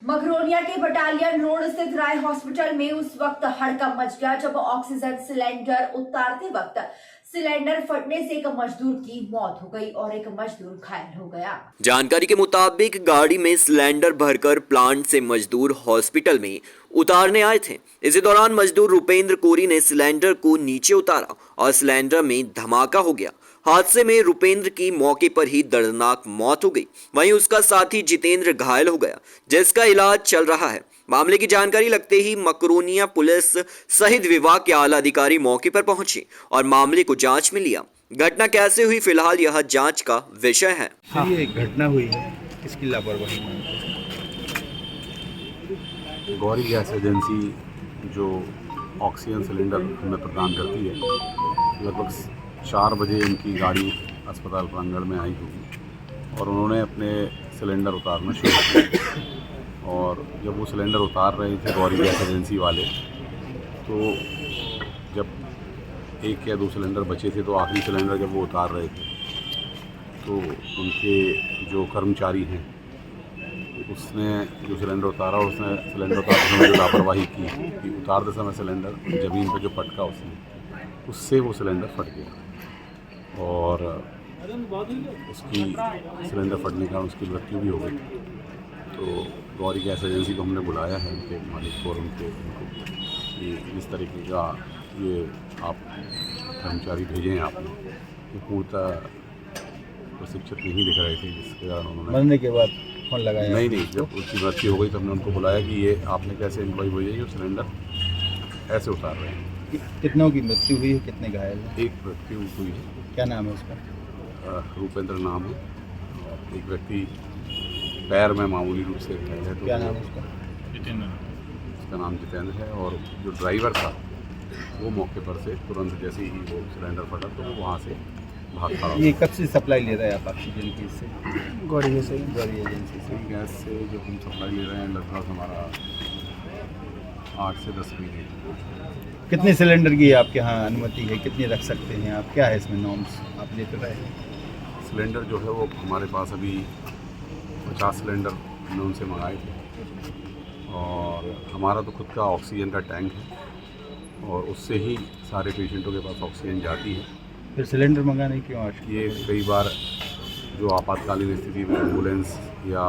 मकरोनिया के battalion road स्थित राय hospital में उस वक्त हड़कंप मच गया जब ऑक्सीजन सिलेंडर उतारते वक्त सिलेंडर फटने से एक मजदूर की मौत हो गई और एक मजदूर घायल हो गया। जानकारी के मुताबिक गाड़ी में सिलेंडर भरकर प्लांट से मजदूर हॉस्पिटल में उतारने आए थे। इसी दौरान मजदूर रुपेंद्र कोरी ने सिलेंडर को नीचे उतारा और सिलेंडर में धमाका हो गया। हादसे में रुपेंद्र की मौके पर ही दर्दनाक मौत हो गई। वहीं उसका साथी जितेंद्र घायल हो गया, जिसका इलाज चल रहा है। मामले की जानकारी लगते ही मकरोनिया पुलिस सहित विभाग के आला अधिकारी मौके पर पहुंचे और मामले को जांच में लिया। घटना कैसे हुई, फिलहाल यह जांच का विषय है। ये एक घटना हुई है, किसकी लापरवाही मानते हैं? गौरी गैस एजेंसी जो ऑक्सीजन सिलेंडर हमें प्रदान करती है, लगभग 4 बजे इनकी गाड़ी अस्पताल प्रांगण में आई होगी और उन्होंने अपने सिलेंडर उतारना शुरू किया। और जब वो सिलेंडर उतार रहे थे गौरी गैस एजेंसी वाले, तो जब 1 या 2 सिलेंडर बचे थे, तो आखिरी सिलेंडर जब वो उतार रहे थे तो उनके जो कर्मचारी हैं उसने जो सिलेंडर उतारा, उसने सिलेंडर उतारते समय जो लापरवाही की कि उतारते समय सिलेंडर ज़मीन पर जो पटका उससे वो सिलेंडर फट गया और उसकी सिलेंडर फटने के कारण उसकी मृत्यु भी हो गई। तो गौरी गैस एजेंसी को हमने बुलाया है, उनके मालिक को और उनको कि इस तरीके का ये आप कर्मचारी भेजे हैं आपने, ये पूर्णतः प्रशिक्षित नहीं दिख रहे थे, जिसके कारण उन्होंने मरने के बाद फोन लगाया। नहीं, जब उसकी मृत्यु हो गई तो हमने उनको बुलाया कि ये आपने कैसे एम्प्लॉय भेजे जो सिलेंडर ऐसे उतार रहे हैं। कितनों की मृत्यु हुई है, कितने घायल हैं? एक मृत्यु हुई है। क्या नाम है उसका? रुपेंद्र नाम है और एक व्यक्ति पैर में मामूली रूप से घायल है। तो क्या नाम है उसका? जितेंद्र। उसका नाम जितेंद्र है और जो ड्राइवर था वो मौके पर से तुरंत जैसे ही वो सिलेंडर फटा तो वो वहाँ से भाग खड़ा। ये कब से सप्लाई ले रहे हैं आप ऑक्सीजन की? इससे गौरी एजेंसी से गैस से जो हम सप्लाई ले रहे हैं लगभग हमारा 8 से 10 महीने। कितने सिलेंडर की आपके यहाँ अनुमति है, कितने रख सकते हैं आप? क्या है इसमें नॉर्म्स आप लेते रहे? सिलेंडर जो है वो हमारे पास अभी 50 सिलेंडर हमने उनसे मंगाए थे और हमारा तो खुद का ऑक्सीजन का टैंक है और उससे ही सारे पेशेंटों के पास ऑक्सीजन जाती है। फिर सिलेंडर मंगाने क्यों आवश्यक? ये कई बार जो आपातकालीन स्थिति में एम्बुलेंस या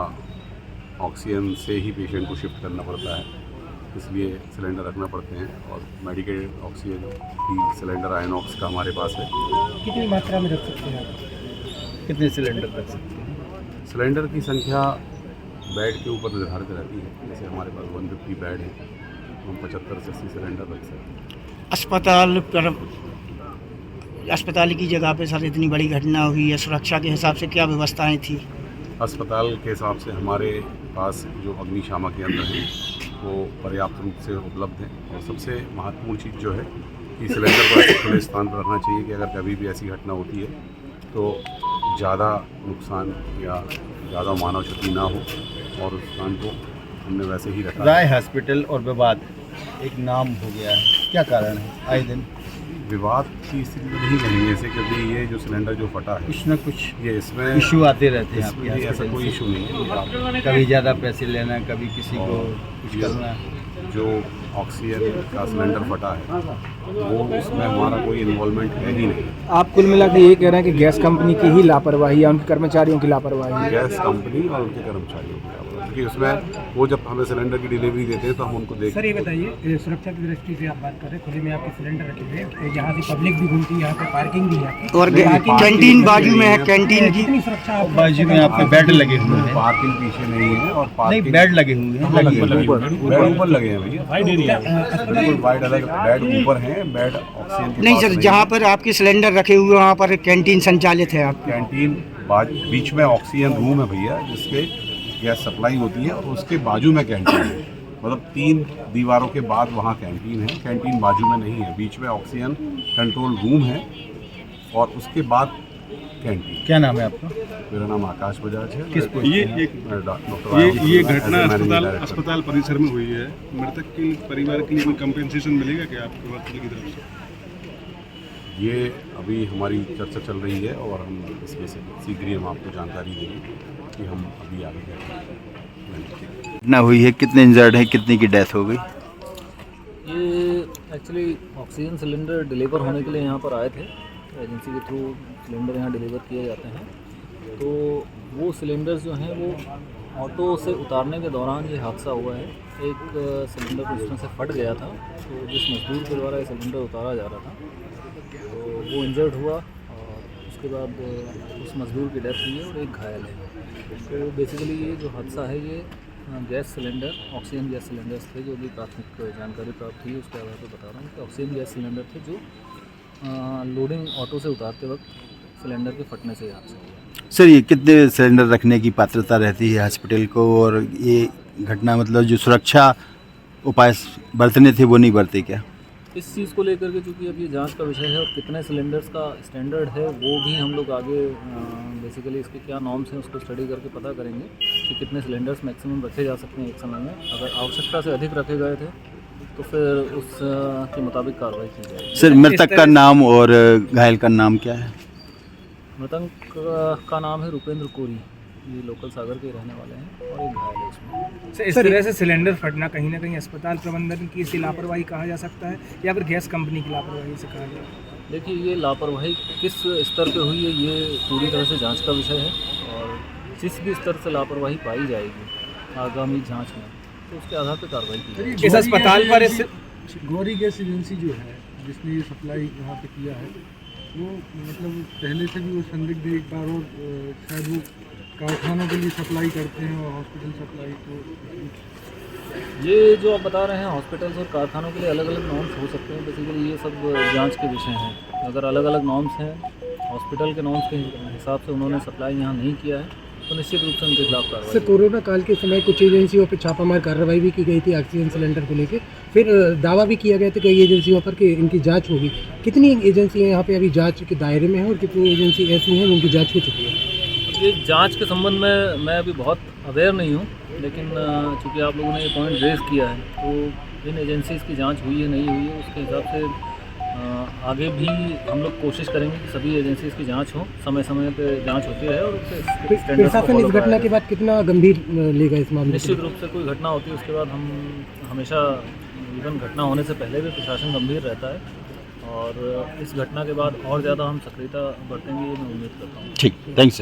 ऑक्सीजन से ही पेशेंट को शिफ्ट करना पड़ता है, इसलिए सिलेंडर रखना पड़ते हैं। और मेडिकेटेड ऑक्सीजन की सिलेंडर आयनॉक्स का हमारे पास है। कितनी मात्रा में रख सकते हैं आप? कितने सिलेंडर रख सकते हैं? सिलेंडर की संख्या बेड के ऊपर निर्धारित रहती है। जैसे हमारे पास 150 बेड है तो हम 75 से 80 सिलेंडर रख सकते हैं। अस्पताल की जगह पे सर इतनी बड़ी घटना हुई है, सुरक्षा के हिसाब से क्या व्यवस्थाएं थी? अस्पताल के हिसाब से हमारे पास जो अग्निशामक यंत्र हैं वो पर्याप्त रूप से उपलब्ध हैं और सबसे महत्वपूर्ण चीज़ जो है कि सिलेंडर को ऐसे खुले स्थान पर रखना चाहिए कि अगर कभी भी ऐसी घटना होती है तो ज़्यादा नुकसान या ज़्यादा मानव क्षति ना हो और उस स्थान को हमने वैसे ही रखा। राय हॉस्पिटल और विवाद एक नाम हो गया है, क्या कारण है? आए दिन विवाद की स्थिति तो नहीं कहेंगे इसे, क्योंकि ये जो सिलेंडर जो फटा है कुछ न कुछ ये इसमें इशू आते रहते हैं इसमें आपके ऐसा कोई हॉस्पिटल इशू नहीं है। से। कभी ज़्यादा पैसे लेना, कभी किसी को कुछ करना। जो ऑक्सीजन का सिलेंडर फटा है वो उसमें हमारा कोई इन्वॉल्वमेंट है ही नहीं। आप कुल मिला के ये कह रहे हैं कि गैस कंपनी की ही लापरवाही या उनके कर्मचारियों की लापरवाही है? गैस कंपनी और उनके कर्मचारियों की लापरवाही, क्योंकि उसमें वो जब हमें सिलेंडर की डिलीवरी देते हैं तो हम उनको देखते हैं। सर ये बताइए, सुरक्षा की दृष्टि से आप बात कर रहे हैं, खुले में आपके सिलेंडर रखे हुए हैं, यहाँ से पब्लिक भी घूमती है, यहाँ पे पार्किंग भी है और कैंटीन बाजू में है, कैंटीन की कितनी सुरक्षा बाजू में आपके बेड लगे हुए हैं? पार्किंग पीछे नहीं है और नहीं, पार्किंग बेड लगे हुए हैं। बेड ऊपर लगे हैं भैया, बिल्कुल वाइड अलग बेड ऊपर हैं, बेड ऑक्सीजन के नहीं पास सर, जहाँ पर आपके सिलेंडर रखे हुए वहाँ पर कैंटीन संचालित है आप? कैंटीन बीच में ऑक्सीजन रूम है भैया, जिसके गैस सप्लाई होती है और उसके बाजू में कैंटीन है। मतलब 3 दीवारों के बाद वहाँ कैंटीन है, कैंटीन बाजू में नहीं है, बीच में ऑक्सीजन कंट्रोल रूम है और उसके बाद कैंटीन। क्या नाम है आपका? मेरा नाम आकाश बजाज है। किस पोस्ट पे हैं? ये घटना अस्पताल परिसर में हुई है। मृतक के परिवार के लिए कोई कंपेंसेशन मिलेगा क्या आपके हॉस्पिटल की तरफ से? ये अभी हमारी चर्चा चल रही है और हम इसमें से शीघ्र ही हम आपको जानकारी देंगे कि हम अभी आगे क्या करेंगे। घटना हुई है, कितने इंजर्ड हैं, कितने की डेथ हो गई? ये एक्चुअली ऑक्सीजन सिलेंडर डिलीवर होने के लिए यहाँ पर आए थे। एजेंसी के थ्रू सिलेंडर यहाँ डिलीवर किए जाते हैं। तो वो सिलेंडर्स जो हैं वो ऑटो से उतारने के दौरान ये हादसा हुआ है। एक सिलेंडर उसमें से फट गया था, तो जिस मजदूर के द्वारा ये सिलेंडर उतारा जा रहा था तो वो इंजर्ड हुआ और उसके बाद उस मजदूर की डेथ हुई है और एक घायल है। तो बेसिकली ये जो हादसा है ये gas cylinder, oxygen gas cylinders थे, जो भी प्राथमिक जानकारी प्राप्त हुई उसके आधार पर बता रहा हूँ कि ऑक्सीजन गैस सिलेंडर थे जो लोडिंग ऑटो से उतारते वक्त सिलेंडर के फटने से हादसा हुआ। सर, ये कितने सिलेंडर रखने की पात्रता रहती है हॉस्पिटल को, और ये घटना मतलब जो सुरक्षा उपाय बरतने थे वो नहीं बरते क्या? इस चीज़ को लेकर के चूँकि अब ये जांच का विषय है और कितने सिलेंडर्स का स्टैंडर्ड है वो भी हम लोग आगे बेसिकली इसके क्या नॉर्म्स हैं उसको स्टडी करके पता करेंगे कि कितने सिलेंडर्स मैक्सिमम रखे जा सकते हैं एक समय में। अगर आवश्यकता से अधिक रखे गए थे तो फिर उस के मुताबिक कार्रवाई की जाएगी। सर, मृतक का नाम और घायल का नाम क्या है? मृतक का नाम है रुपेंद्र कोरी, ये लोकल सागर के रहने वाले हैं और एक घायल है इसमें। सर, इस तरह से सिलेंडर फटना कहीं ना कहीं अस्पताल प्रबंधन की सी लापरवाही कहा जा सकता है या फिर गैस कंपनी की लापरवाही से कहा जाए? देखिए, ये लापरवाही किस स्तर पे हुई है ये पूरी तरह से जांच का विषय है और जिस भी स्तर से लापरवाही पाई जाएगी आगामी जांच में तो उसके आधार पर कार्रवाई की जाएगी। इस अस्पताल पर गौरी गैस एजेंसी जो है जिसने ये सप्लाई यहाँ पे किया है वो मतलब पहले से भी वो संदिग्ध एक बार और शायद वो कारखानों के लिए सप्लाई करते हैं और हॉस्पिटल सप्लाई तो ये जो आप बता रहे हैं हॉस्पिटल्स और कारखानों के लिए अलग अलग नॉर्म्स हो सकते हैं। बेसिकली ये सब जांच के विषय हैं। अगर अलग अलग नॉर्म्स हैं, हॉस्पिटल के नॉर्म्स के हिसाब से उन्होंने सप्लाई यहाँ नहीं किया है तो निश्चित रूप से उनके खिलाफ कार्रवाई। सर, कोरोना काल के समय कुछ एजेंसियों पर छापामार कार्रवाई भी की गई थी ऑक्सीजन सिलेंडर को लेकर, फिर दावा भी किया गया था कई एजेंसियों पर कि इनकी जांच होगी। कितनी एजेंसियां यहाँ पे अभी जांच के दायरे में हैं और कितनी एजेंसी ऐसी हैं जिनकी जांच हो चुकी है? ये जांच के संबंध में मैं अभी बहुत अवेयर नहीं हूँ, लेकिन चूँकि आप लोगों ने ये पॉइंट रेज़ किया है तो इन एजेंसीज़ की जांच हुई है नहीं हुई है उसके हिसाब से आगे भी हम लोग कोशिश करेंगे कि सभी एजेंसीज़ की जांच हो, समय समय पे जांच होती रहे और उससे स्टैंडर्ड्स को प्रशासन फॉलो इस घटना कराया के बाद कितना गंभीर लेगा इस मामले को? निश्चित रूप से कोई घटना होती है उसके बाद हम हमेशा इवन घटना होने से पहले भी प्रशासन गंभीर रहता है और इस घटना के बाद और ज़्यादा हम सक्रियता बरतेंगे ये मैं उम्मीद करता हूँ। ठीक, थैंक्स।